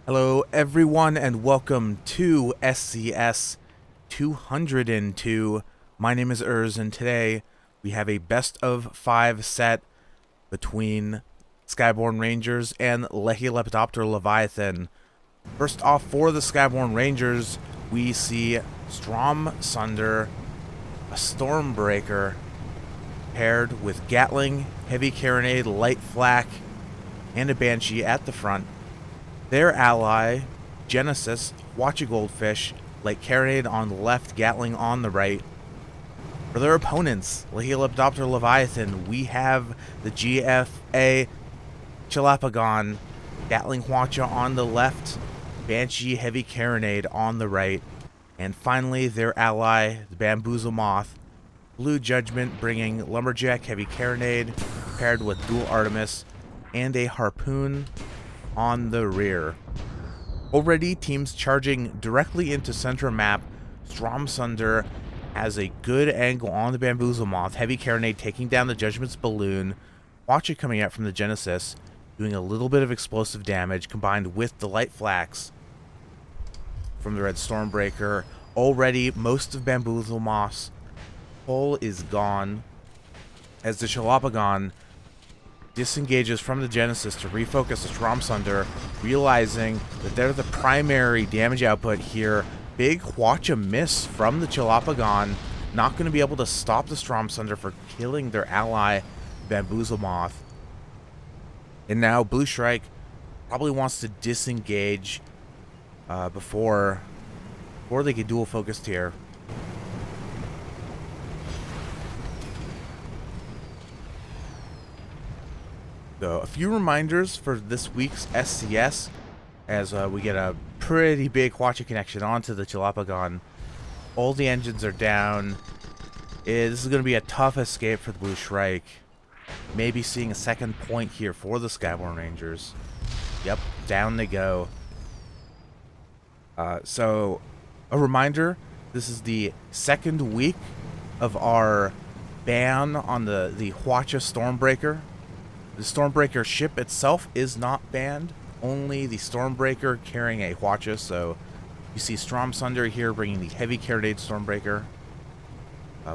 Hello everyone and welcome to SCS 202. My name is Urs and today we have a best of 5 set between Skyborne Rangers and Lepidoptera Leviathan. First off, for the Skyborne Rangers, we see Strom Sunder, a Stormbreaker, paired with Gatling, Heavy Carronade, Light Flak, and a Banshee at the front. Their ally, Genesis, Watch a Goldfish, Light Carronade on the left, Gatling on the right. For their opponents, Lepidoptera Leviathan, we have the GFA Chalapagon, Gatling Hwacha on the left, Banshee Heavy Carronade on the right. And finally, their ally, the Bamboozle Moth, Blue Judgment, bringing Lumberjack Heavy Carronade, paired with Dual Artemis, and a Harpoon on the rear. Already, teams charging directly into center map. Strom Sunder has a good angle on the Bamboozle Moth. Heavy Carronade taking down the Judgment's balloon. Watch it coming out from the Genesis, doing a little bit of explosive damage combined with the Light Flax from the Red Stormbreaker. Already, most of Bamboozle Moth's hull is gone as the Chalapagon disengages from the Genesis to refocus the Strom Sunder, realizing that they're the primary damage output here. Big Hwacha miss from the Chalapagon, not going to be able to stop the Strom Sunder for killing their ally, Bamboozle Moth. And now Blue Shrike probably wants to disengage before they get dual focused here. So, a few reminders for this week's SCS as we get a pretty big Hwacha connection onto the Chalapagon. All the engines are down. This is going to be a tough escape for the Blue Shrike. Maybe seeing a second point here for the Skyborne Rangers. Yep, down they go. So, a reminder, this is the second week of our ban on the Hwacha Stormbreaker. The Stormbreaker ship itself is not banned, only the Stormbreaker carrying a Hwacha. So you see Strom Sunder here bringing the Heavy Carronade Stormbreaker,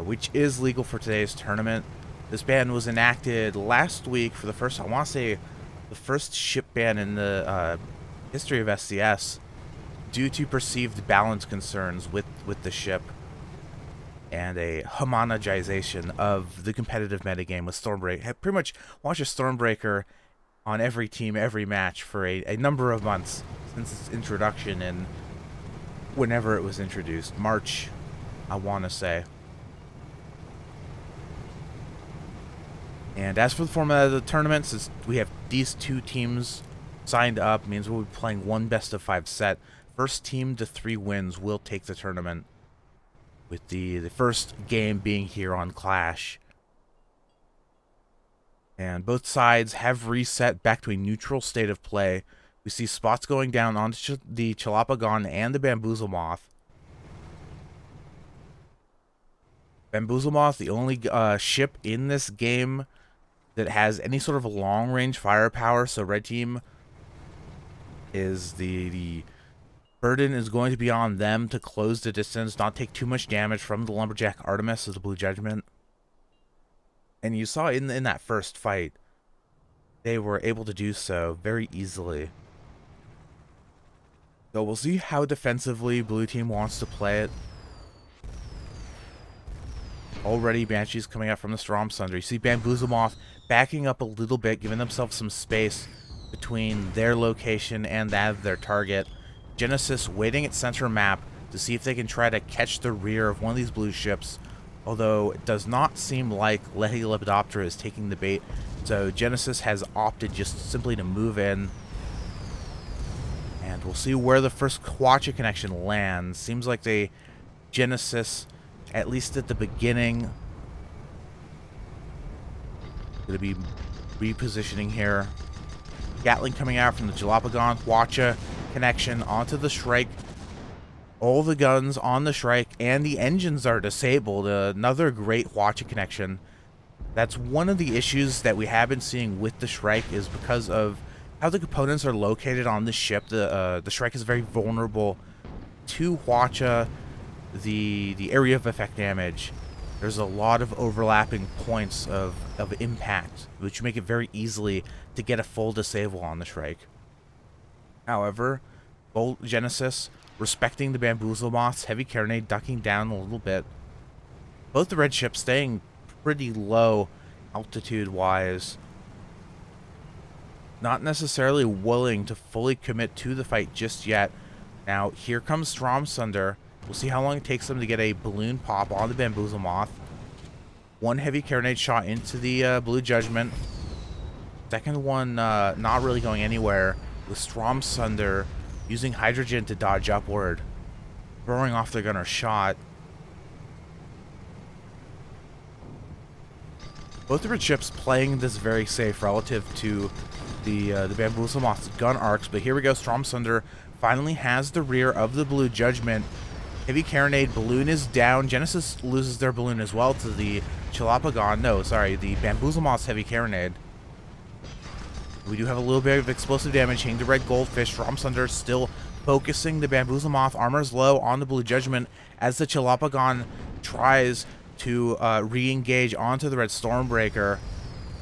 which is legal for today's tournament. This ban was enacted last week for the first, I want to say, the first ship ban in the history of SCS due to perceived balance concerns with the ship and a homogenization of the competitive metagame with Stormbreaker. Pretty much watch a Stormbreaker on every team, every match for a number of months since its introduction and whenever it was introduced. March, I want to say. And as for the format of the tournament, since we have these two teams signed up, means we'll be playing one best of 5 set. First team to 3 wins will take the tournament, with the first game being here on Clash. And both sides have reset back to a neutral state of play. We see spots going down onto the Chalapagon and the Bamboozle Moth. Bamboozle Moth, the only ship in this game that has any sort of long-range firepower, so red team is the burden is going to be on them to close the distance, not take too much damage from the Lumberjack Artemis as the Blue Judgment. And you saw in that first fight, they were able to do so very easily. So we'll see how defensively Blue Team wants to play it. Already Banshee's coming out from the Strom Sunder. You see Bamboozle Moth backing up a little bit, giving themselves some space between their location and that of their target. Genesis waiting at center map to see if they can try to catch the rear of one of these blue ships, although it does not seem like Lepidoptera is taking the bait, so Genesis has opted just simply to move in. And we'll see where the first Hwacha connection lands. Seems like Genesis, at least at the beginning, going to be repositioning here. Gatling coming out from the Chalapagon, Hwacha connection onto the Shrike. All the guns on the Shrike and the engines are disabled. Another great Hwacha connection. That's one of the issues that we have been seeing with the Shrike, is because of how the components are located on the ship. The Shrike is very vulnerable to Hwacha, the area of effect damage. There's a lot of overlapping points of impact, which make it very easily to get a full disable on the Shrike. However, Bolt Genesis, respecting the Bamboozle Moth's heavy carronade, ducking down a little bit. Both the red ships staying pretty low altitude-wise. Not necessarily willing to fully commit to the fight just yet. Now, here comes Stromsunder. We'll see how long it takes them to get a balloon pop on the Bamboozle Moth. One heavy carronade shot into the Blue Judgment. Second one not really going anywhere, with Stromsunder using hydrogen to dodge upward, throwing off their gunner's shot. Both of the ships playing this very safe relative to the Bamboozle Moth's gun arcs, but here we go. Stromsunder finally has the rear of the Blue Judgment. Heavy carronade, balloon is down. Genesis loses their balloon as well to the Chalapagon. No, sorry, the Bamboozle Moth's heavy carronade. We do have a little bit of explosive damage hitting the red goldfish. Stromsunder still focusing the Bamboozle Moth. Armor's low on the Blue Judgment as the Chalapagon tries to re-engage onto the red Stormbreaker,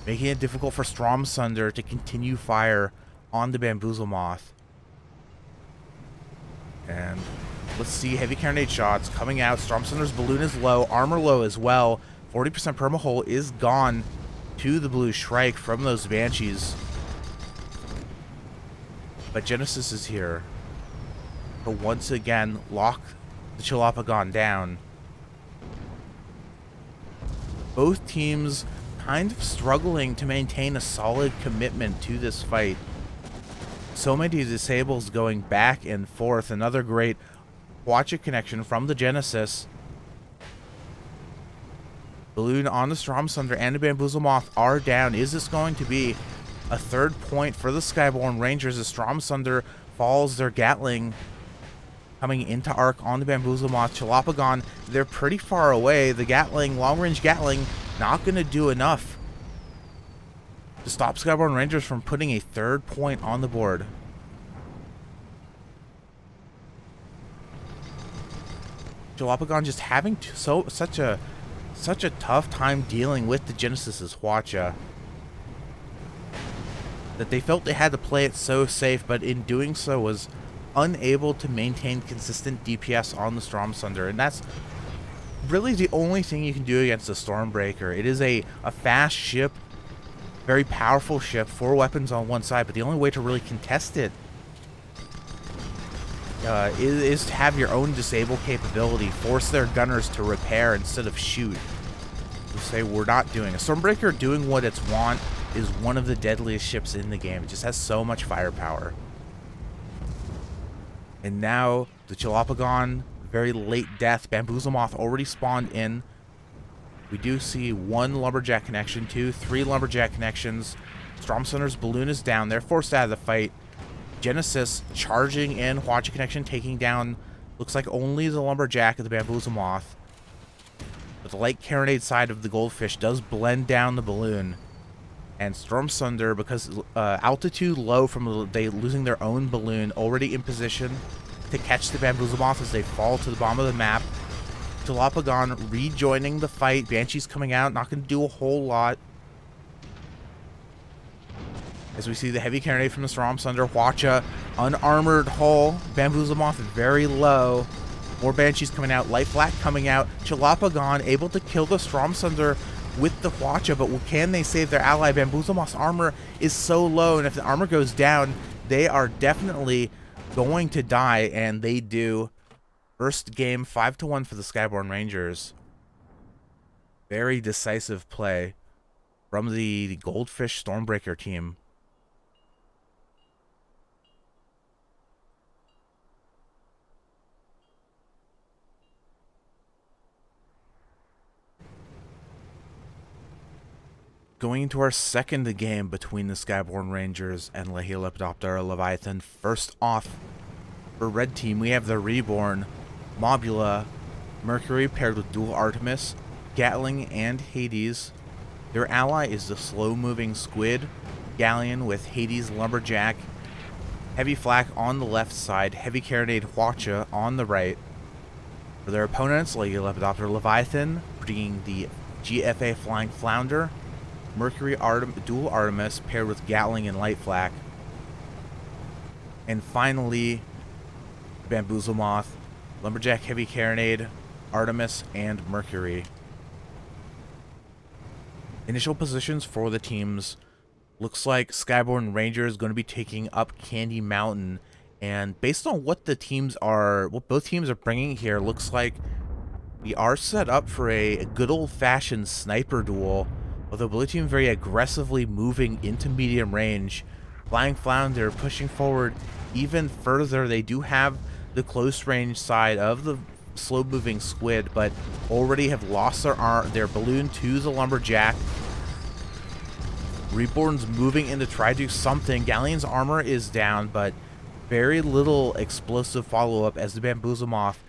making it difficult for Stromsunder to continue fire on the Bamboozle Moth. And let's see, heavy carronade shots coming out. Stromsunder's balloon is low, armor low as well. 40% permahull is gone to the Blue Shrike from those Banshees. But Genesis is here to once again lock the Chalapagon down. Both teams kind of struggling to maintain a solid commitment to this fight. So many disables going back and forth. Another great Hwacha connection from the Genesis. Balloon on the Stromsunder and the Bamboozle Moth are down. Is this going to be a third point for the Skyborne Rangers as Stromsunder falls their Gatling coming into arc on the Bamboozle Moth? Chalapagon, they're pretty far away. The Gatling, long-range Gatling, not going to do enough to stop Skyborne Rangers from putting a third point on the board. Chalapagon just having such a tough time dealing with the Genesis's Hwacha that they felt they had to play it so safe, but in doing so was unable to maintain consistent DPS on the Stromsunder, and that's really the only thing you can do against the Stormbreaker. It is a fast ship, very powerful ship, 4 weapons on one side, but the only way to really contest it is to have your own disable capability, force their gunners to repair instead of shoot. To say we're not doing a Stormbreaker doing what it's want is one of the deadliest ships in the game. It just has so much firepower. And now the Chalapagon, very late death. Bamboozle Moth already spawned in. We do see 1 lumberjack connection, 2, 3 lumberjack connections. Stromsunder's balloon is down. They're forced out of the fight. Genesis charging in, Hwacha connection taking down, looks like only the lumberjack of the Bamboozle Moth. But the light carronade side of the goldfish does blend down the balloon. And Stromsunder, because altitude low from they losing their own balloon, already in position to catch the Bamboozle Moth as they fall to the bottom of the map. Chalapagon rejoining the fight. Banshees coming out, not going to do a whole lot. As we see the heavy carronade from the Stromsunder, Hwacha, unarmored hull, Bamboozle Moth very low. More Banshees coming out, light flak coming out. Chalapagon able to kill the Stromsunder with the Hwacha, but can they save their ally? Bamboozle Moth's armor is so low, and if the armor goes down, they are definitely going to die, and they do. First game, 5-1 for the Skyborne Rangers. Very decisive play from the Goldfish Stormbreaker team. Going into our second game between the Skyborne Rangers and Lepidoptera Leviathan. First off, for red team, we have the Reborn, Mobula, Mercury paired with dual Artemis, Gatling, and Hades. Their ally is the slow-moving Squid, Galleon with Hades Lumberjack, Heavy Flak on the left side, Heavy Carronade Hwacha on the right. For their opponents, Legio Lepidoptera Leviathan, bringing the GFA Flying Flounder, Mercury Dual Artemis paired with Gatling and Light Flak. And finally, Bamboozle Moth, Lumberjack Heavy Carronade, Artemis, and Mercury. Initial positions for the teams. Looks like Skyborne Ranger is going to be taking up Candy Mountain. And based on what both teams are bringing here, looks like we are set up for a good old-fashioned sniper duel. Although blue team very aggressively moving into medium range. Flying Flounder pushing forward even further. They do have the close range side of the slow-moving squid, but already have lost their balloon to the Lumberjack. Reborn's moving in to try to do something. Galleon's armor is down, but very little explosive follow-up as the Bamboozle Moth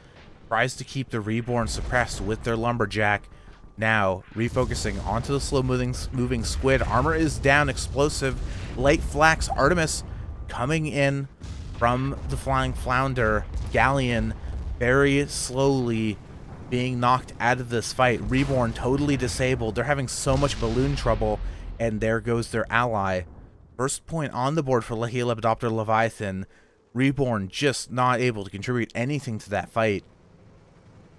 tries to keep the Reborn suppressed with their Lumberjack. Now, refocusing onto the slow-moving squid. Armor is down, explosive. Light Flak's Artemis coming in from the Flying Flounder. Galleon very slowly being knocked out of this fight. Reborn totally disabled. They're having so much balloon trouble, and there goes their ally. First point on the board for Legio Lepidoptera Leviathan. Reborn just not able to contribute anything to that fight.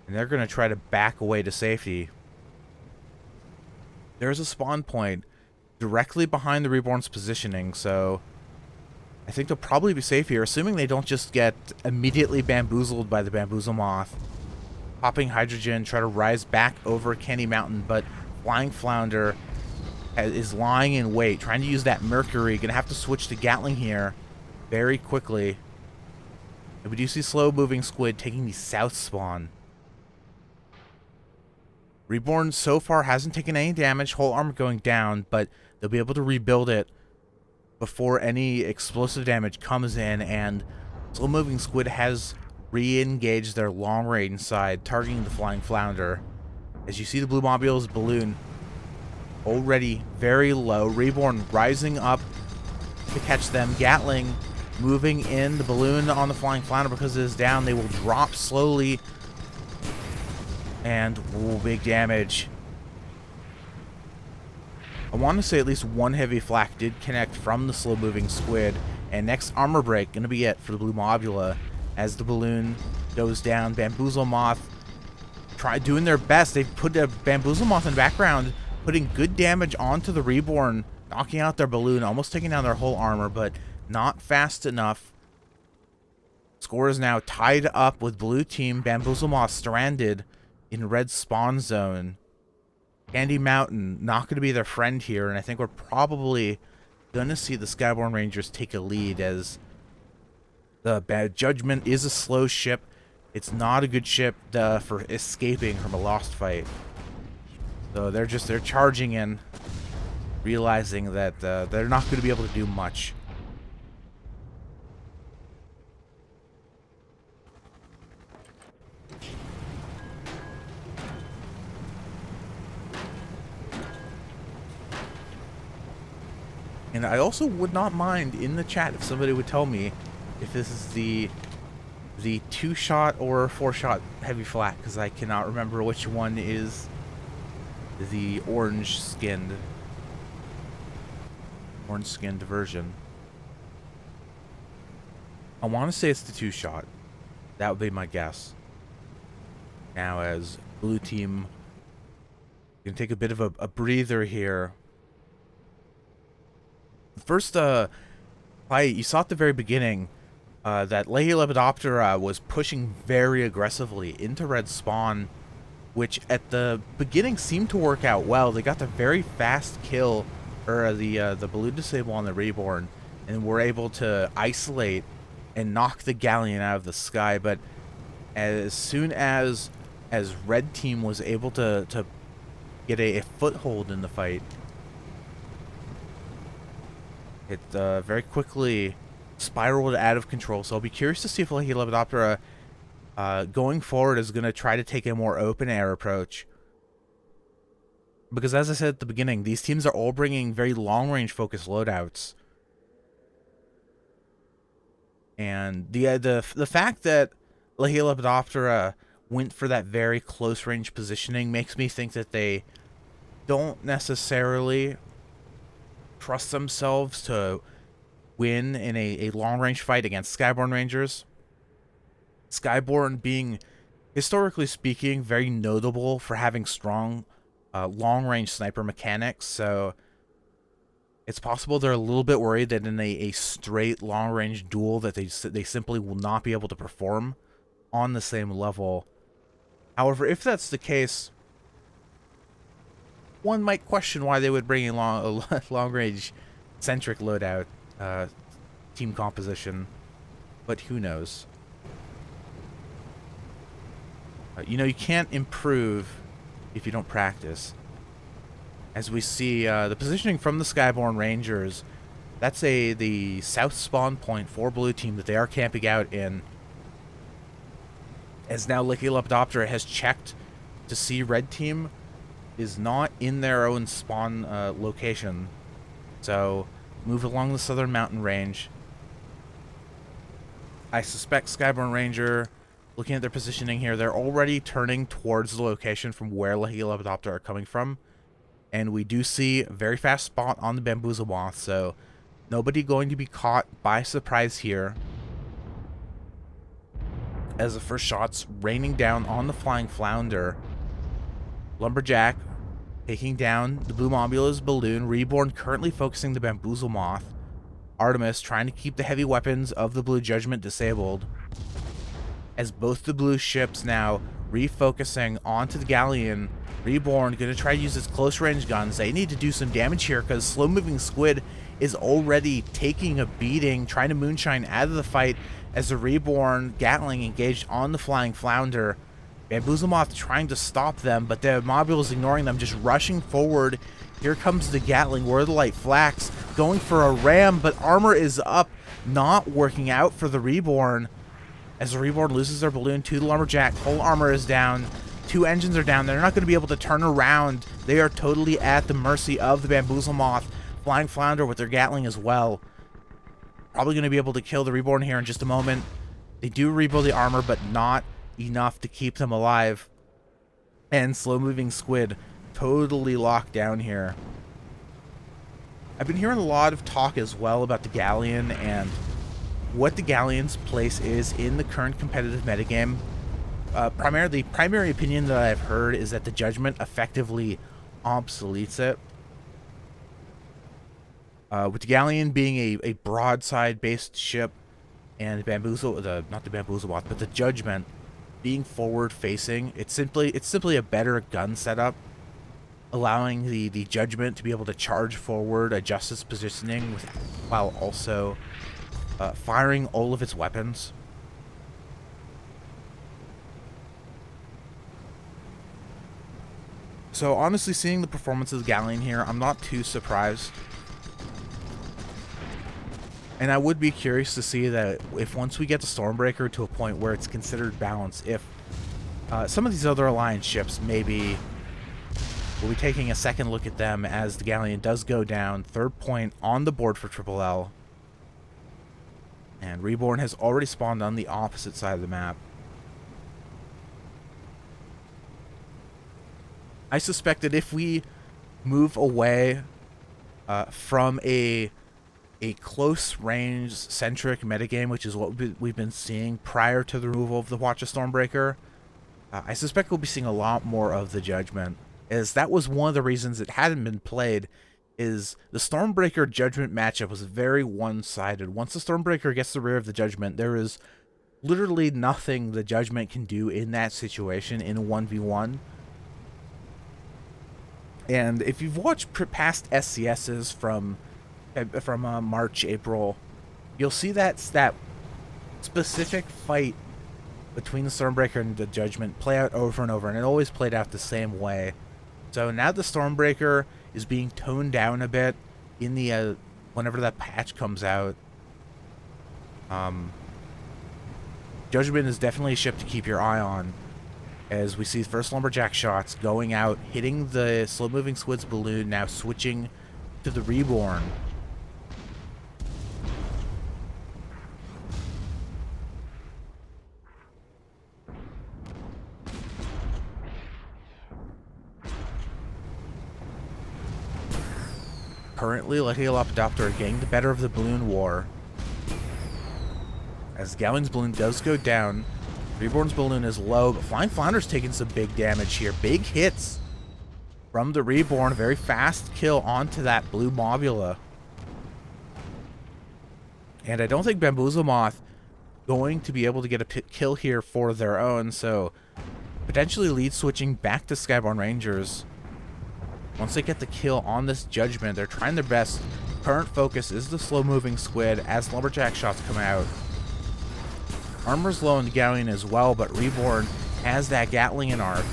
And they're going to try to back away to safety. There's a spawn point directly behind the Reborn's positioning, so I think they'll probably be safe here, assuming they don't just get immediately bamboozled by the Bamboozle Moth. Popping Hydrogen, try to rise back over Candy Mountain, but Flying Flounder is lying in wait, trying to use that Mercury. Gonna have to switch to Gatling here very quickly. And we do see slow-moving squid taking the south spawn. Reborn so far hasn't taken any damage, whole armor going down, but they'll be able to rebuild it before any explosive damage comes in, and slow-moving squid has re-engaged their long-range side, targeting the Flying Flounder. As you see the Blue Mobile's balloon already very low, Reborn rising up to catch them. Gatling moving in, the balloon on the Flying Flounder because it is down. They will drop slowly. And, ooh, big damage. I want to say at least one heavy flak did connect from the slow-moving squid. And next armor break going to be it for the Blue Mobula. As the balloon goes down, Bamboozle Moth doing their best. They've put a Bamboozle Moth in the background, putting good damage onto the Reborn, knocking out their balloon, almost taking down their whole armor, but not fast enough. Score is now tied up with blue team. Bamboozle Moth stranded in red spawn zone. Candy Mountain not going to be their friend here, and I think we're probably going to see the Skyborne Rangers take a lead, as the Bad Judgment is a slow ship. It's not a good ship for escaping from a lost fight. So they're charging in, realizing that they're not going to be able to do much. And I also would not mind in the chat if somebody would tell me if this is the 2-shot or 4-shot heavy flak, because I cannot remember which one is the orange-skinned version. I want to say it's the 2-shot. That would be my guess. Now, as blue team can take a bit of a breather here. First fight, you saw at the very beginning that Legio Lepidoptera was pushing very aggressively into red spawn, which at the beginning seemed to work out well. They got the very fast kill, or the balloon disable on the Reborn, and were able to isolate and knock the Galleon out of the sky. But as soon as red team was able to get a foothold in the fight, it very quickly spiraled out of control. So I'll be curious to see if Legio Lepidoptera going forward is going to try to take a more open air approach. Because as I said at the beginning, these teams are all bringing very long-range focused loadouts. And the fact that Lepidoptera went for that very close-range positioning makes me think that they don't necessarily trust themselves to win in a long-range fight against Skyborne Rangers. Skyborne being, historically speaking, very notable for having strong long-range sniper mechanics, so it's possible they're a little bit worried that in a straight long-range duel that they simply will not be able to perform on the same level. However, if that's the case, one might question why they would bring in a long-range centric loadout team composition, but who knows? You know, you can't improve if you don't practice. As we see the positioning from the Skyborne Rangers, that's the south spawn point for blue team that they are camping out in. As now Lepidoptera has checked to see red team is not in their own spawn location. So move along the southern mountain range. I suspect Skyborne Ranger, looking at their positioning here, they're already turning towards the location from where Lepidoptera are coming from. And we do see a very fast spot on the Bamboozle Moth, so nobody going to be caught by surprise here. As the first shots raining down on the Flying Flounder. Lumberjack taking down the Blue Mobula's balloon. Reborn currently focusing the Bamboozle Moth. Artemis trying to keep the heavy weapons of the Blue Judgment disabled. As both the blue ships now refocusing onto the Galleon. Reborn going to try to use its close-range guns. They need to do some damage here because slow-moving Squid is already taking a beating, trying to moonshine out of the fight as the Reborn Gatling engaged on the Flying Flounder. Bamboozle Moth trying to stop them, but the Mobile is ignoring them, just rushing forward. Here comes the Gatling, where the light flax, going for a ram, but armor is up, not working out for the Reborn. As the Reborn loses their balloon to the Lumberjack, full armor is down. 2 engines are down. They're not going to be able to turn around. They are totally at the mercy of the Bamboozle Moth. Flying Flounder with their Gatling as well. Probably going to be able to kill the Reborn here in just a moment. They do rebuild the armor, but not enough to keep them alive. And slow-moving Squid totally locked down here. I've been hearing a lot of talk as well about the Galleon and what the Galleon's place is in the current competitive metagame. The primary opinion that I've heard is that the Judgment effectively obsoletes it. With the Galleon being a broadside-based ship, and not the Bamboozle Moth, but the Judgment being forward-facing, it's simply a better gun setup, allowing the Judgment to be able to charge forward, adjust its positioning, while also firing all of its weapons. So honestly, seeing the performance of the Galleon here, I'm not too surprised. And I would be curious to see that if once we get the Stormbreaker to a point where it's considered balanced, if some of these other Alliance ships maybe we'll be taking a second look at them as the Galleon does go down. 3rd point on the board for Triple L. And Reborn has already spawned on the opposite side of the map. I suspect that if we move away from a close-range centric metagame, which is what we've been seeing prior to the removal of the Watch of Stormbreaker, I suspect we'll be seeing a lot more of the Judgment, as that was one of the reasons it hadn't been played, is the Stormbreaker Judgment matchup was very one-sided. Once the Stormbreaker gets the rear of the Judgment, there is literally nothing the Judgment can do in that situation in a 1v1. And if you've watched past SCSs from March, April, you'll see that specific fight between the Stormbreaker and the Judgment play out over and over, and it always played out the same way. So now the Stormbreaker is being toned down a bit in the whenever that patch comes out. Judgment is definitely a ship to keep your eye on. as we see first lumberjack shots going out, hitting the slow-moving squid's balloon, now switching to the Reborn. Currently, Legio Lepidoptera getting the better of the balloon war. As Galleon's balloon does go down, Reborn's balloon is low, but Flying Flounder's taking some big damage here. Big hits from the Reborn. Very fast kill onto that blue Mobula. And I don't think Bamboozle Moth going to be able to get a kill here for their own, so potentially lead switching back to Skyborne Rangers. Once they get the kill on this Judgment, they're trying their best. Current focus is the slow-moving squid as lumberjack shots come out. Armor's low on the Galleon as well, but Reborn has that Gatling and arc.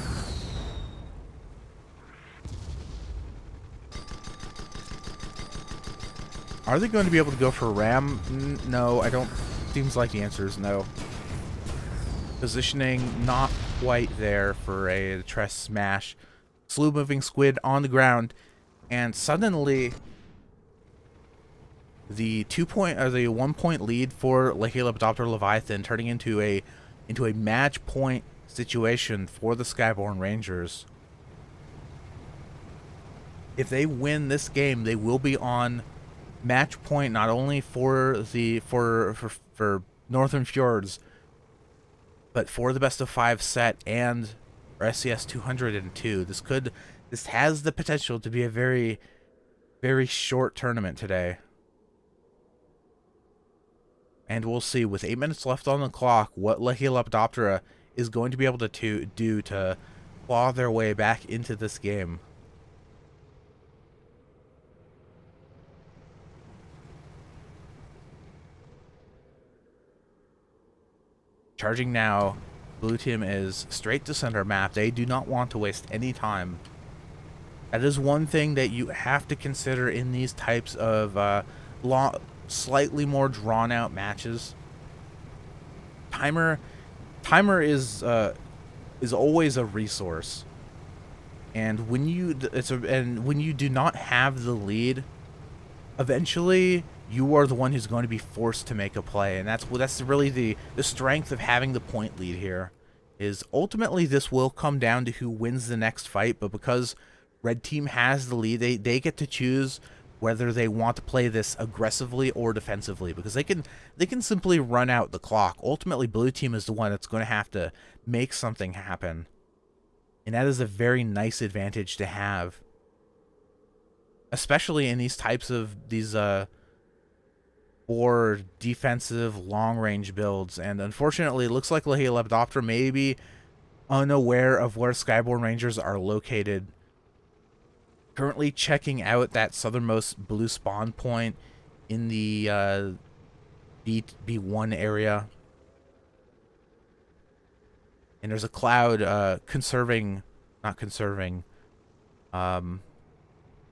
Are they going to be able to go for Ram? No, I don't. Seems like the answer is no. Positioning not quite there for a Tress smash. Slow-moving squid on the ground, and suddenly the 1 point lead for Legio Lepidoptera Leviathan turning into a match point situation for the Skyborne Rangers. If they win this game, they will be on match point not only for Northern Fjords, but for the best of 5 set and SCS 202. This has the potential to be a very, very short tournament today. And we'll see, with 8 minutes left on the clock, what Legio Lepidoptera is going to be able to do to claw their way back into this game. Charging now. Blue team is straight to center map. They do not want to waste any time. That is one thing that you have to consider in these types of slightly more drawn out matches. Timer is always a resource, and when you do not have the lead, eventually you are the one who's going to be forced to make a play, and that's really the strength of having the point lead here. Is ultimately this will come down to who wins the next fight, but because red team has the lead, they get to choose whether they want to play this aggressively or defensively, because they can simply run out the clock. Ultimately, blue team is the one that's going to have to make something happen, and that is a very nice advantage to have, especially in these types of or defensive long-range builds. And unfortunately, it looks like Legio Lepidoptera may be unaware of where Skyborne Rangers are located. Currently checking out that southernmost blue spawn point in the B1 area. And there's a cloud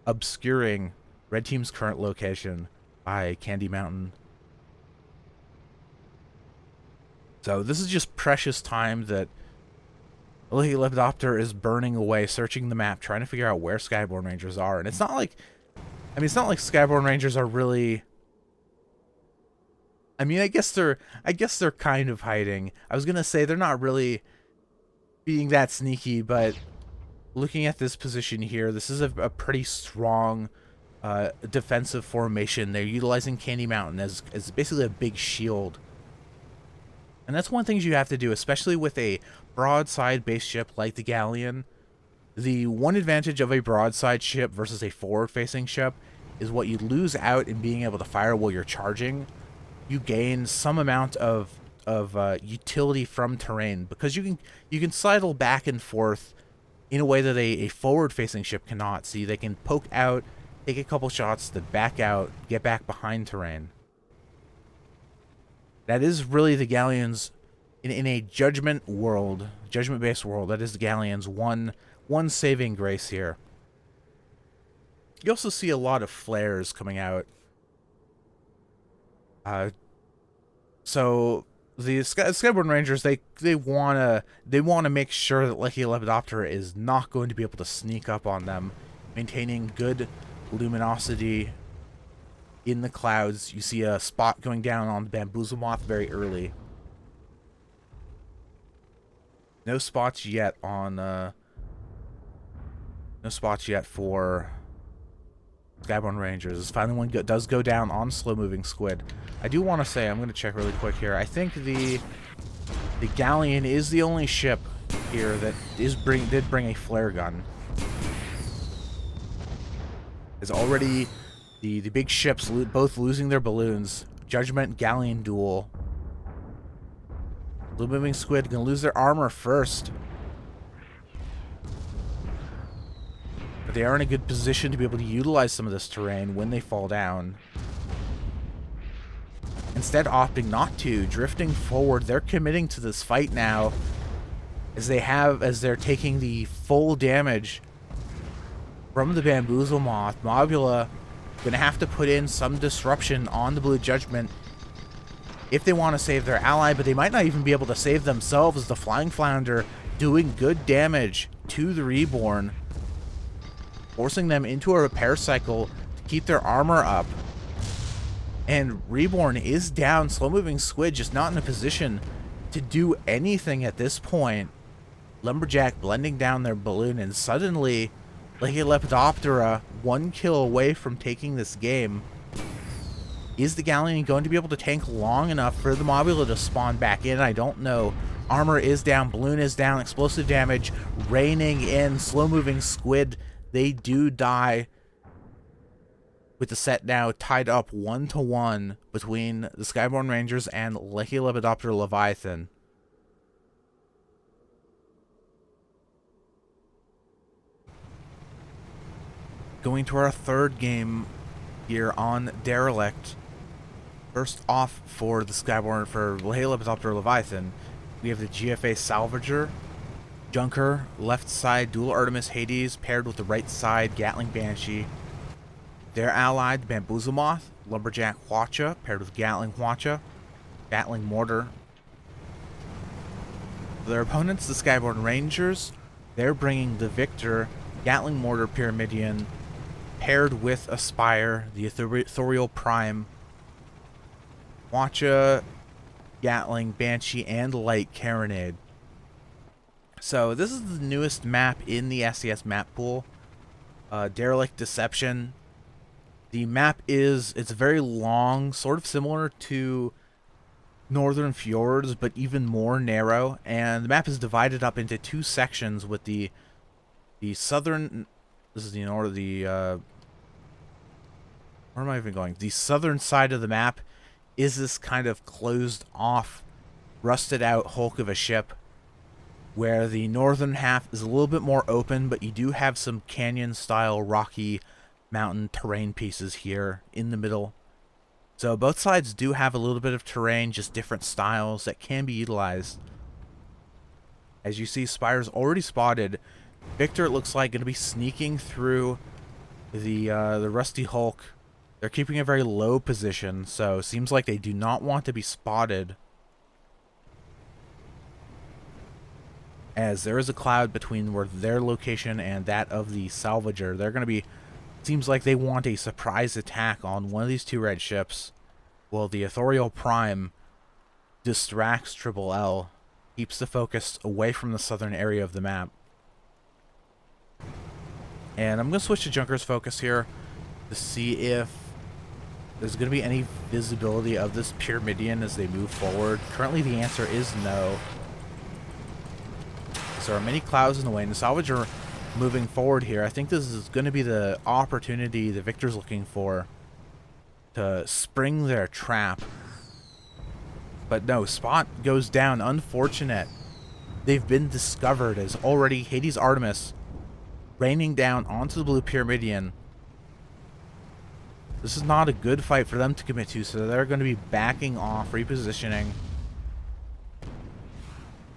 obscuring red team's current location by Candy Mountain. So this is just precious time that Legio Lepidoptera is burning away, searching the map, trying to figure out where Skyborne Rangers are. And it's not like, Skyborne Rangers are really, I guess they're kind of hiding. I was gonna say they're not really being that sneaky, but looking at this position here, this is a pretty strong defensive formation. They're utilizing Candy Mountain as basically a big shield. And that's one thing you have to do, especially with a broadside based ship like the Galleon. The one advantage of a broadside ship versus a forward facing ship is what you lose out in being able to fire while you're charging. You gain some amount of utility from terrain, because you can sidle back and forth in a way that a forward facing ship cannot. See, they can poke out, take a couple shots, then back out, get back behind terrain. That is really the Galleon's, in a judgment-based world, that is the Galleon's one saving grace here. You also see a lot of flares coming out. So the Skyborne Rangers, they wanna make sure that Lepidoptera is not going to be able to sneak up on them, maintaining good luminosity in the clouds. You see a spot going down on the bamboozle moth very early. No spots yet on no spots yet for Skyborne Rangers. This final one does go down on slow moving squid. I do want to say, I'm going to check really quick here. I think the Galleon is the only ship here that did bring a flare gun. Is already the big ships both losing their balloons. Judgment Galleon duel. Slow moving squid gonna lose their armor first. But they are in a good position to be able to utilize some of this terrain when they fall down. Instead, opting not to, drifting forward. They're committing to this fight now, as they're taking the full damage from the bamboozle moth. Mobula gonna have to put in some disruption on the Blue Judgment if they want to save their ally, but they might not even be able to save themselves, as the Flying Flounder doing good damage to the Reborn, forcing them into a repair cycle to keep their armor up. And Reborn is down. Slow moving squid just not in a position to do anything at this point. Lumberjack blending down their balloon, and suddenly Lepidoptera 1 kill away from taking this game. Is the Galleon going to be able to tank long enough for the Mobula to spawn back in? I don't know. Armor is down, balloon is down, explosive damage raining in. Slow moving squid, they do die, with the set now tied up 1-1 between the Skyborne Rangers and Lepidoptera Leviathan. Going to our third game here on Derelict. First off, for the Skyborne, for Lepidoptera Leviathan, we have the GFA Salvager, Junker, left side Dual Artemis Hades paired with the right side Gatling Banshee. Their allied Bamboozle Moth, Lumberjack Hwacha paired with Gatling Hwacha, Gatling Mortar. Their opponents, the Skyborne Rangers, they're bringing the Victor, Gatling Mortar Pyramidion, paired with Aspire, the Ethereal Prime, Hwacha, Gatling, Banshee, and Light Carronade. So this is the newest map in the SCS map pool, Derelict Deception. The map it's very long, sort of similar to Northern Fjords, but even more narrow, and the map is divided up into 2 sections, with the southern, this is where am I even going? The southern side of the map is this kind of closed off, rusted out hulk of a ship, where the northern half is a little bit more open, but you do have some canyon style rocky mountain terrain pieces here in the middle. So both sides do have a little bit of terrain, just different styles that can be utilized. As you see, Spire's already spotted. Victor, it looks like, going to be sneaking through the rusty hulk. They're keeping a very low position, so seems like they do not want to be spotted, as there is a cloud between where their location and that of the Salvager. They're going to be, seems like they want a surprise attack on one of these 2 red ships. Well, the Ethereal Prime distracts Triple L, keeps the focus away from the southern area of the map. And I'm going to switch to Junker's focus here to see if there's going to be any visibility of this Pyramidion as they move forward. Currently the answer is no. So there are many clouds in the way, and the Salvager moving forward here. I think this is going to be the opportunity the Victor's looking for to spring their trap. But no, Spot goes down. Unfortunate. They've been discovered, as already Hades Artemis raining down onto the Blue Pyramidion. This is not a good fight for them to commit to, so they're going to be backing off, repositioning.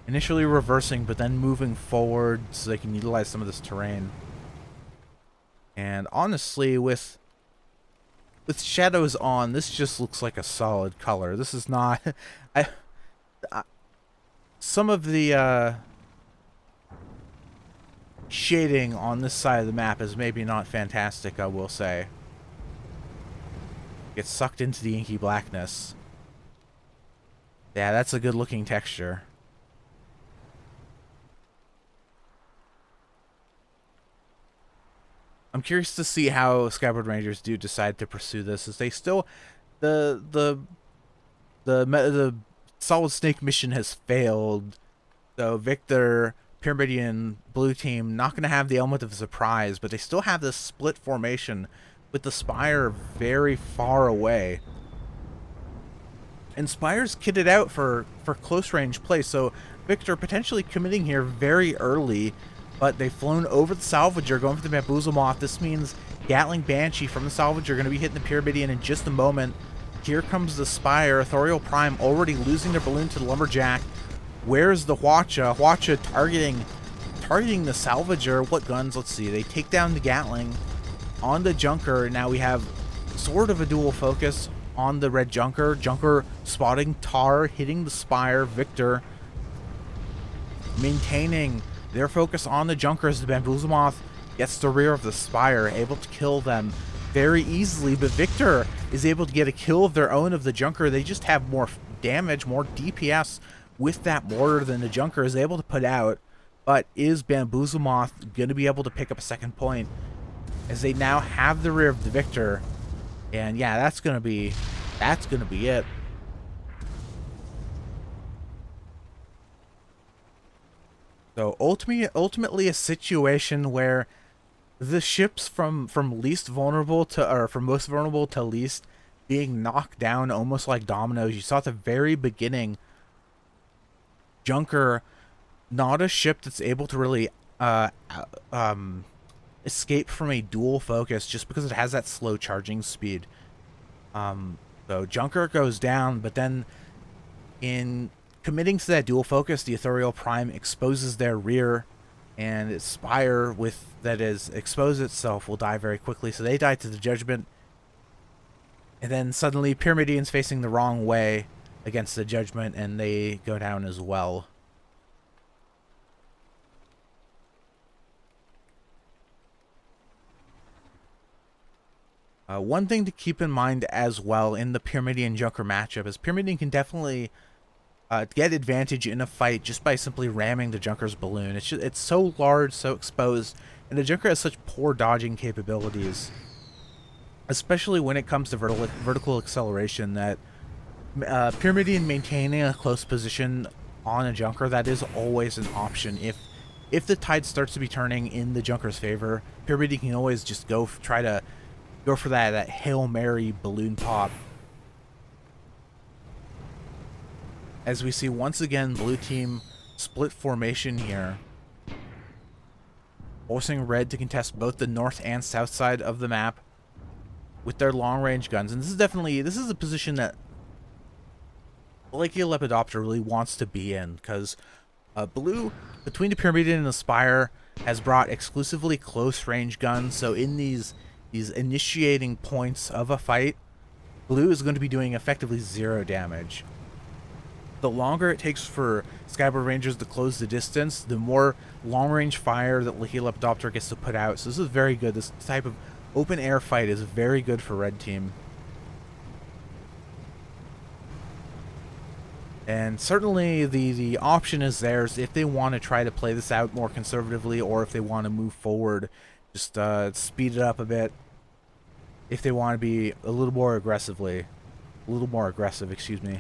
Initially reversing, but then moving forward so they can utilize some of this terrain. And honestly, with shadows on, this just looks like a solid color. This is not... some of the shading on this side of the map is maybe not fantastic, I will say. Gets sucked into the inky blackness. Yeah, that's a good looking texture. I'm curious to see how Skyborne Rangers do decide to pursue this, as they still the Solid Snake mission has failed. So Victor, Pyramidian, Blue Team, not going to have the element of surprise, but they still have this split formation with the Spire very far away. And Spire's kitted out for close range play, so Victor potentially committing here very early, but they've flown over the Salvager, going for the Bamboozle Moth. This means Gatling Banshee from the Salvager going to be hitting the Pyramidian in just a moment. Here comes the Spire. Authorial Prime already losing their balloon to the Lumberjack. Where's the Hwacha? Hwacha targeting the Salvager. What guns? Let's see. They take down the Gatling on the Junker. Now we have sort of a dual focus on the red Junker. Junker spotting Tar, hitting the Spire. Victor maintaining their focus on the Junker as the Bamboozle Moth gets the rear of the Spire, able to kill them very easily, but Victor is able to get a kill of their own of the Junker. They just have more damage, more DPS with that mortar than the Junker is able to put out. But is Bamboozle Moth going to be able to pick up a second point, as they now have the rear of the Victor? And yeah, that's gonna be it. So ultimately a situation where the ships from least vulnerable to, or from most vulnerable to least, being knocked down almost like dominoes. You saw at the very beginning, Junker, not a ship that's able to really escape from a dual focus just because it has that slow charging speed. So Junker goes down, but then in committing to that dual focus, the Authorial Prime exposes their rear, and its Spire with that is exposed itself will die very quickly. So they die to the Judgment, and then suddenly Pyramidian's facing the wrong way against the Judgment, and they go down as well. One thing to keep in mind as well in the Pyramidian Junker matchup is Pyramidian can definitely get advantage in a fight just by simply ramming the Junker's balloon. It's so large, so exposed, and the Junker has such poor dodging capabilities, especially when it comes to vertical acceleration, that Pyramidian maintaining a close position on a Junker, that is always an option. If the tide starts to be turning in the Junker's favor, Pyramidian can always just try to go for that Hail Mary balloon pop. As we see once again, Blue Team split formation here, forcing Red to contest both the north and south side of the map with their long-range guns. And this is a position that Legio Lepidoptera really wants to be in, because Blue, between the Pyramidian and the Spire, has brought exclusively close-range guns. So in these initiating points of a fight, Blue is going to be doing effectively 0 damage. The longer it takes for Skyborne Rangers to close the distance, the more long-range fire that Legio Lepidoptera gets to put out. So this is very good. This type of open-air fight is very good for Red Team. And certainly the option is theirs if they want to try to play this out more conservatively, or if they want to move forward, just speed it up a bit. If they want to be a little more aggressive, excuse me.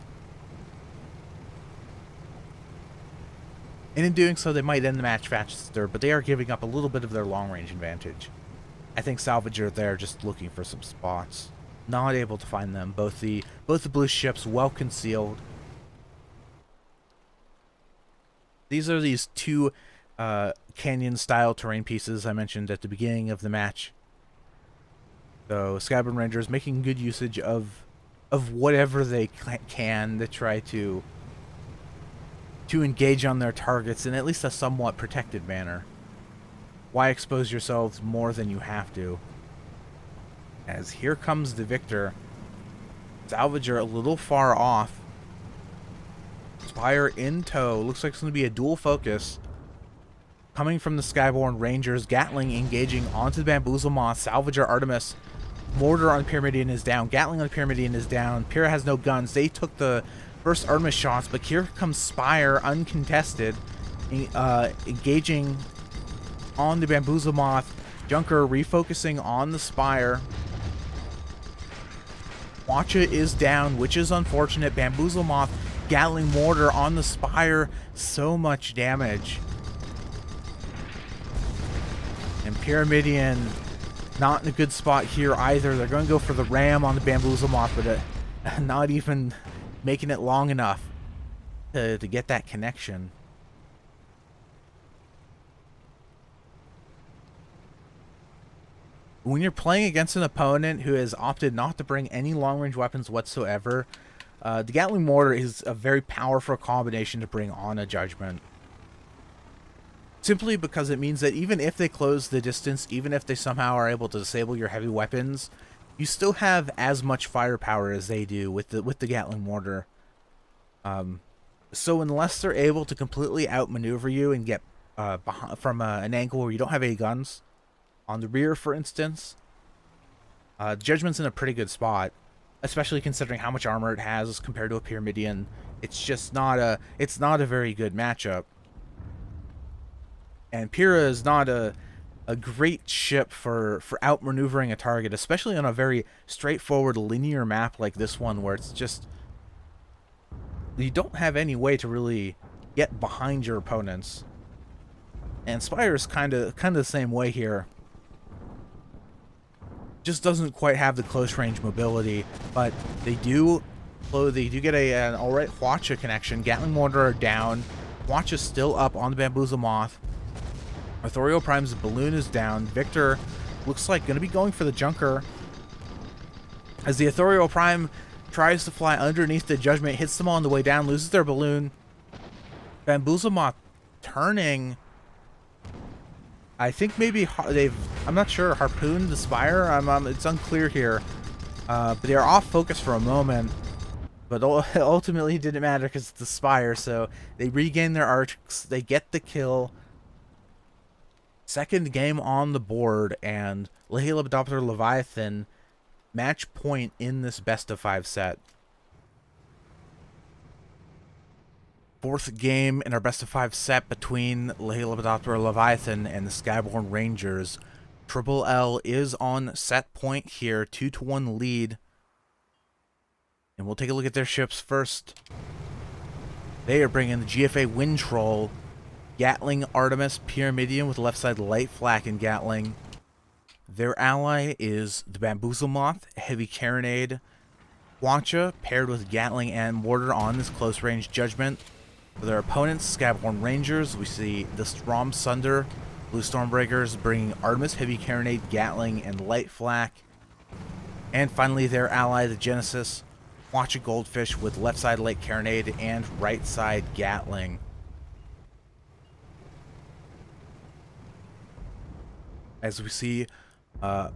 And in doing so, they might end the match faster, but they are giving up a little bit of their long-range advantage. I think Salvager there just looking for some spots, not able to find them. Both the blue ships well concealed. These are these two canyon-style terrain pieces I mentioned at the beginning of the match. So Skyborne Rangers making good usage of whatever they can to try to engage on their targets in at least a somewhat protected manner. Why expose yourselves more than you have to? As here comes the Victor. Salvager a little far off. Spire in tow. Looks like it's going to be a dual focus. Coming from the Skyborne Rangers. Gatling engaging onto the Bamboozle Moth. Salvager Artemis. Mortar on Pyramidion is down. Gatling on Pyramidion is down. Pyra has no guns. They took the first Artemis shots, but here comes Spire uncontested. Engaging on the Bamboozle Moth. Junker refocusing on the Spire. Watcha is down, which is unfortunate. Bamboozle Moth, Gatling Mortar on the Spire. So much damage. And Pyramidion not in a good spot here either. They're going to go for the ram on the Bamboozle Moth, but not even making it long enough to get that connection. When you're playing against an opponent who has opted not to bring any long-range weapons whatsoever, the Gatling Mortar is a very powerful combination to bring on a Judgment. Simply because it means that even if they close the distance, even if they somehow are able to disable your heavy weapons, you still have as much firepower as they do with the Gatling Mortar. So unless they're able to completely outmaneuver you and get from an angle where you don't have any guns, on the rear, for instance, Judgment's in a pretty good spot, especially considering how much armor it has compared to a Pyramidion. It's just not a very good matchup. And Pyra is not a great ship for outmaneuvering a target, especially on a very straightforward linear map like this one, where it's just you don't have any way to really get behind your opponents. And Spire's kind of the same way here. Just doesn't quite have the close range mobility, but they do get an alright Watcha connection. Gatling Mortar are down. Watcha's still up on the Bamboozle Moth. Authorial Prime's balloon is down. Victor looks like going to be going for the Junker. As the Authorial Prime tries to fly underneath the Judgment, hits them all on the way down, loses their balloon. Bamboozle Moth turning. I think maybe I'm not sure, harpooned the Spire? It's unclear here. But they are off focus for a moment. But ultimately it didn't matter because it's the Spire, so they regain their arcs, they get the kill. Second game on the board, and Legio Lepidoptera Leviathan match point in this best of 5 set. Fourth game in our best of 5 set between Legio Lepidoptera Leviathan and the Skyborne Rangers. Triple L is on set point here, 2-1 lead. And we'll take a look at their ships first. They are bringing the GFA Wind Troll, Gatling Artemis Pyramidion with left side light flak and Gatling. Their ally is the Bamboozle Moth, Heavy Carronade, Watcha paired with Gatling and Mortar on this close range Judgment. For their opponents, Skyborne Rangers, we see the Strom Sunder, Blue Stormbreakers bringing Artemis, Heavy Carronade, Gatling, and Light Flak. And finally their ally, the Genesis, Watcha Goldfish with left side Light Carronade and right side Gatling. As we see, Legio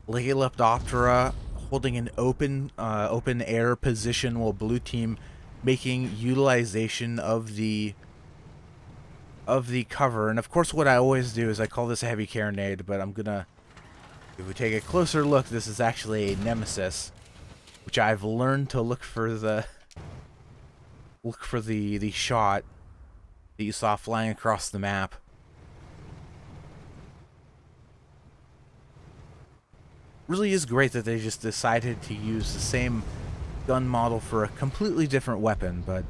Lepidoptera holding an open air position, while blue team making utilization of the cover. And of course, what I always do is I call this a Heavy Carronade, but I'm gonna, if we take a closer look, this is actually a Nemesis, which I've learned to look for the shot that you saw flying across the map. Really is great that they just decided to use the same gun model for a completely different weapon, but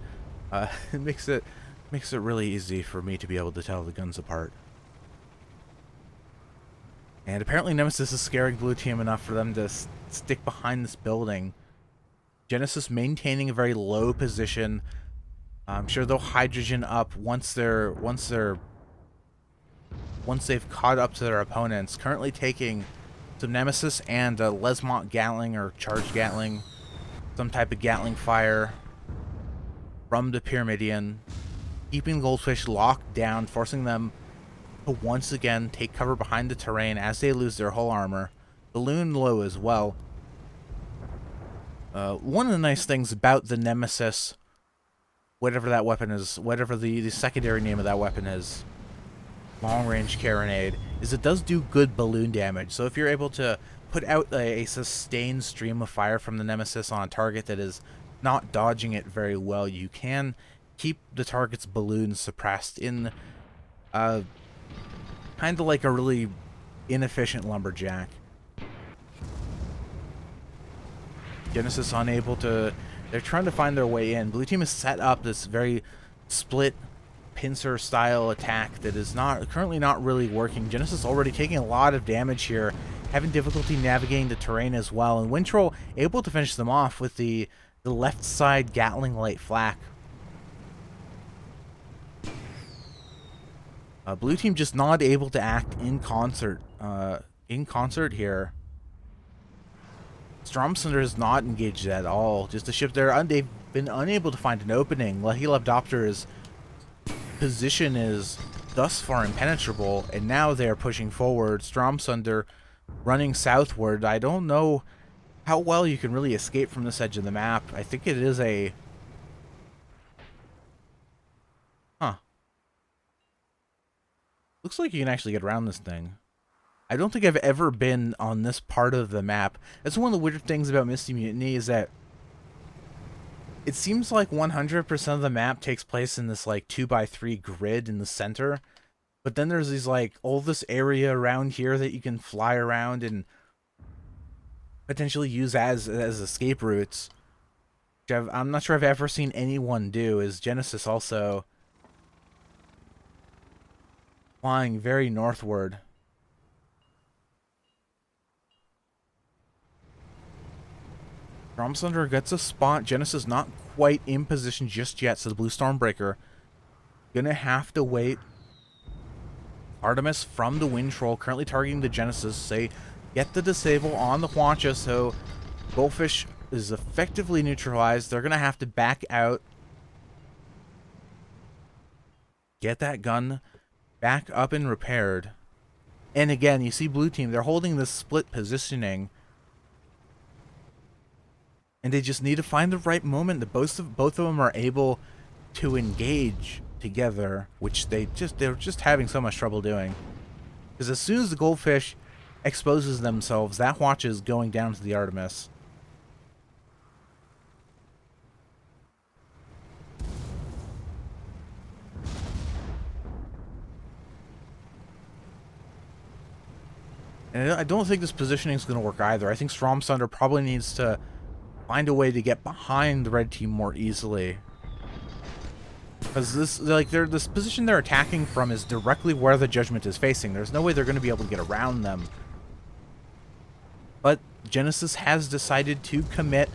it makes it really easy for me to be able to tell the guns apart. And apparently Nemesis is scaring blue team enough for them to stick behind this building. Genesis maintaining a very low position. I'm sure they'll hydrogen up once they've caught up to their opponents. Currently taking some Nemesis and Lesmont Gatling or Charged Gatling, some type of Gatling fire from the Pyramidion, keeping Goldfish locked down, forcing them to once again take cover behind the terrain as they lose their hull armor. Balloon low as well. One of the nice things about the Nemesis whatever that weapon is, whatever the secondary name of that weapon is, long-range carronade, is it does do good balloon damage. So if you're able to put out a sustained stream of fire from the Nemesis on a target that is not dodging it very well, you can keep the target's balloon suppressed in kind of like a really inefficient lumberjack. Genesis unable to... They're trying to find their way in. Blue team has set up this very split pincer style attack that is currently not really working. Genesis already taking a lot of damage here, having difficulty navigating the terrain as well, and Wintroll able to finish them off with the left side Gatling light flak. Blue team just not able to act in concert here. Stormsunder is not engaged at all. Just a ship there. They've been unable to find an opening. Lepidoptera's position is thus far impenetrable, and now they are pushing forward. Stormsunder running southward. I don't know how well you can really escape from this edge of the map. I think it is a... Looks like you can actually get around this thing. I don't think I've ever been on this part of the map. That's one of the weird things about Misty Mutiny, is that it seems like 100% of the map takes place in this like 2x3 grid in the center. But then there's these like all this area around here that you can fly around and potentially use as escape routes. Which I'm not sure I've ever seen anyone do. Is Genesis also flying very northward? Stormsunder gets a spot. Genesis not quite in position just yet, so the blue Stormbreaker gonna have to wait. Artemis from the Wintroll currently targeting the Genesis. Say, get the disable on the Hwacha, so Goldfish is effectively neutralized. They're gonna have to back out. Get that gun back up and repaired. And again, you see blue team, they're holding this split positioning. And they just need to find the right moment that both of them are able to engage together, which they're just having so much trouble doing. Because as soon as the Goldfish exposes themselves, that watch is going down to the Artemis. And I don't think this positioning is going to work either. I think Stormsunder probably needs to find a way to get behind the red team more easily. Because this position they're attacking from is directly where the Judgment is facing. There's no way they're going to be able to get around them. But Genesis has decided to commit.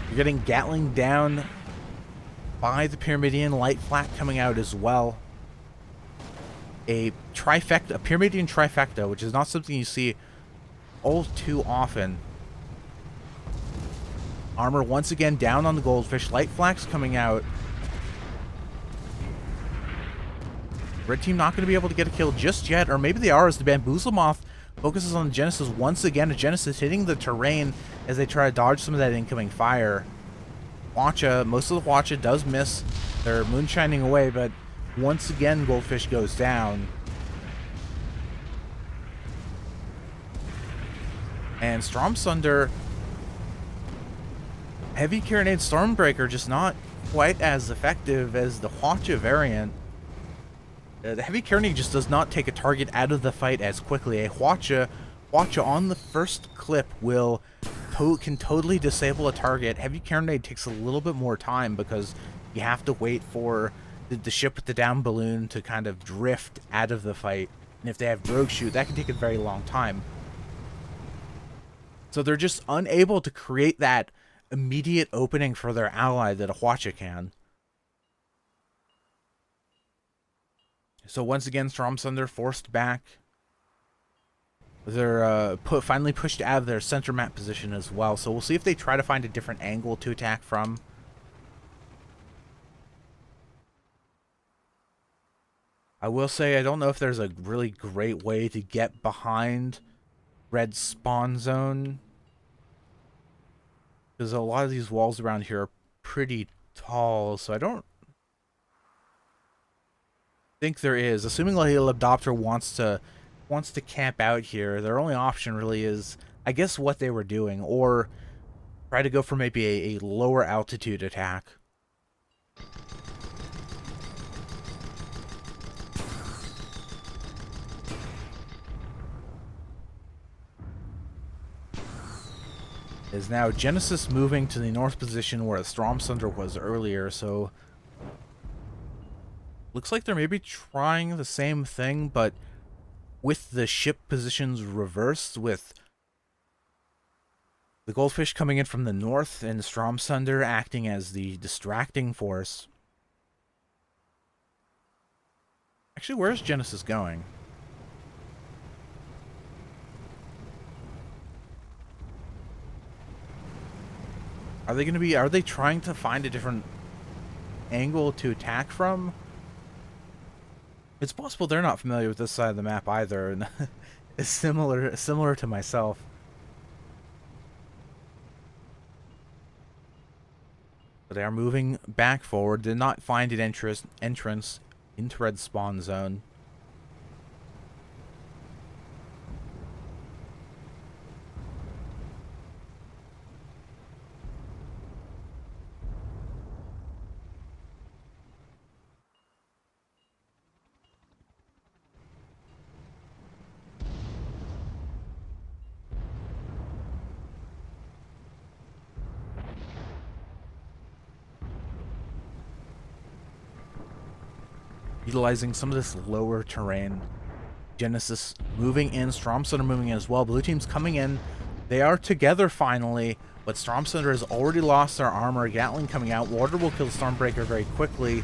You're getting Gatling down by the Pyramidion, light flak coming out as well. A Pyramidion trifecta, which is not something you see all too often. Armor once again down on the Goldfish. Light flax coming out. Red team not going to be able to get a kill just yet, or maybe they are, as the Bamboozle Moth focuses on the Genesis once again. A Genesis hitting the terrain as they try to dodge some of that incoming fire. Hwacha, most of the Hwacha does miss. They're moonshining away, but once again Goldfish goes down. And Stormsunder, Heavy Carronade Stormbreaker, just not quite as effective as the Hwacha variant. The Heavy Carronade just does not take a target out of the fight as quickly. A Hwacha on the first clip can totally disable a target. Heavy Carronade takes a little bit more time because you have to wait for the ship with the down balloon to kind of drift out of the fight. And if they have drogue shoot, that can take a very long time. So they're just unable to create that immediate opening for their ally that a Hwacha can. So once again, Stormsunder forced back. They're finally pushed out of their center map position as well. So we'll see if they try to find a different angle to attack from. I will say, I don't know if there's a really great way to get behind red spawn zone, because a lot of these walls around here are pretty tall, so I don't think there is. Assuming Lepidoptera wants to camp out here, their only option really is, I guess, what they were doing, or try to go for maybe a lower altitude attack. Is now Genesis moving to the north position where the Storm Thunder was earlier, so looks like they're maybe trying the same thing, but with the ship positions reversed, with the Goldfish coming in from the north and the Storm Thunder acting as the distracting force. Actually, where's Genesis going? Are they trying to find a different angle to attack from? It's possible they're not familiar with this side of the map either, and it's similar to myself. But they are moving back forward. Did not find an entrance into red spawn zone. Utilizing some of this lower terrain. Genesis moving in, Storm Thunder moving in as well. Blue team's coming in. They are together finally, but Storm Thunder has already lost their armor. Gatling coming out. Water will kill the Stormbreaker very quickly,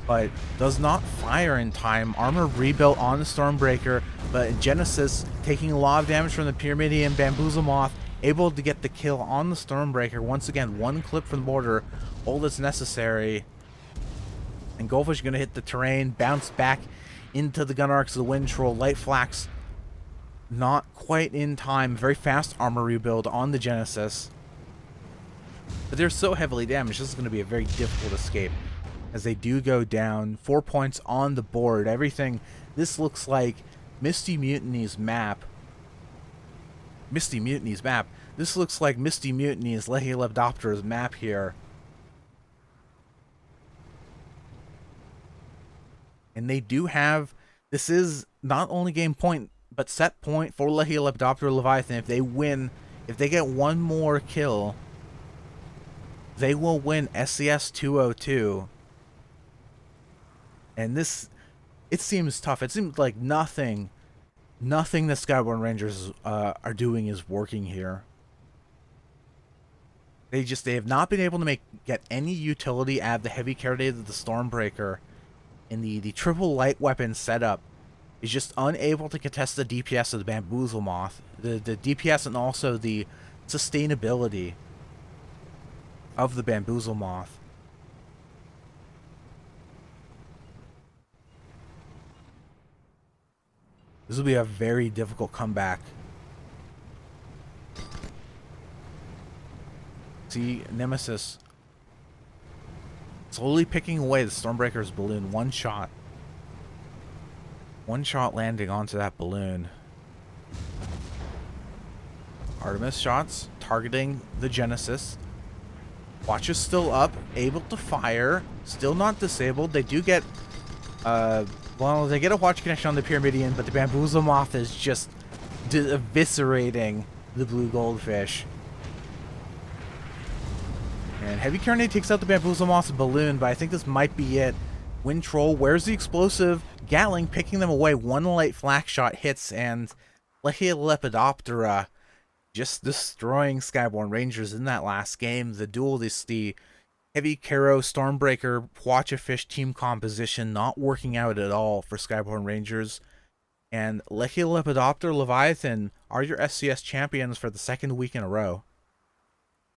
but does not fire in time. Armor rebuilt on the Stormbreaker, but Genesis taking a lot of damage from the Pyramidion. Bamboozle Moth able to get the kill on the Stormbreaker. Once again, one clip from the border, all that's necessary. And Goldfish going to hit the terrain, bounce back into the gun arcs of the Wind Troll. Light Flax not quite in time. Very fast armor rebuild on the Genesis. But they're so heavily damaged, this is going to be a very difficult escape. As they do go down, 4 points on the board. Everything, this looks like Misty Mutiny's map. This looks like Misty Mutiny's Lepidoptera's map here. And they do have, this is not only game point, but set point for Lepidoptera Leviathan. If they win, if they get one more kill, they will win SCS 202. And this, it seems tough. It seems like nothing the Skyborne Rangers are doing is working here. They have not been able to get any utility out of the heavy carronade of the Stormbreaker. And the triple light weapon setup is just unable to contest the DPS of the Bamboozle Moth. The DPS and also the sustainability of the Bamboozle Moth. This will be a very difficult comeback. See, Nemesis slowly picking away the Stormbreaker's balloon. One shot landing onto that balloon. Artemis shots targeting the Genesis. Watch is still up, able to fire, still not disabled. They do get well, they get a watch connection on the Pyramidion, but the Bamboozle Moth is just eviscerating the blue Goldfish. And Heavy Carronade takes out the Bamboozle Moth's balloon, but I think this might be it. Wind Troll, where's the explosive? Gatling picking them away. One light flak shot hits, and Lepidoptera just destroying Skyborne Rangers in that last game. The duel is the Heavy Caro Stormbreaker Watch-a-Fish team composition not working out at all for Skyborne Rangers. And Lepidoptera Leviathan are your SCS champions for the second week in a row.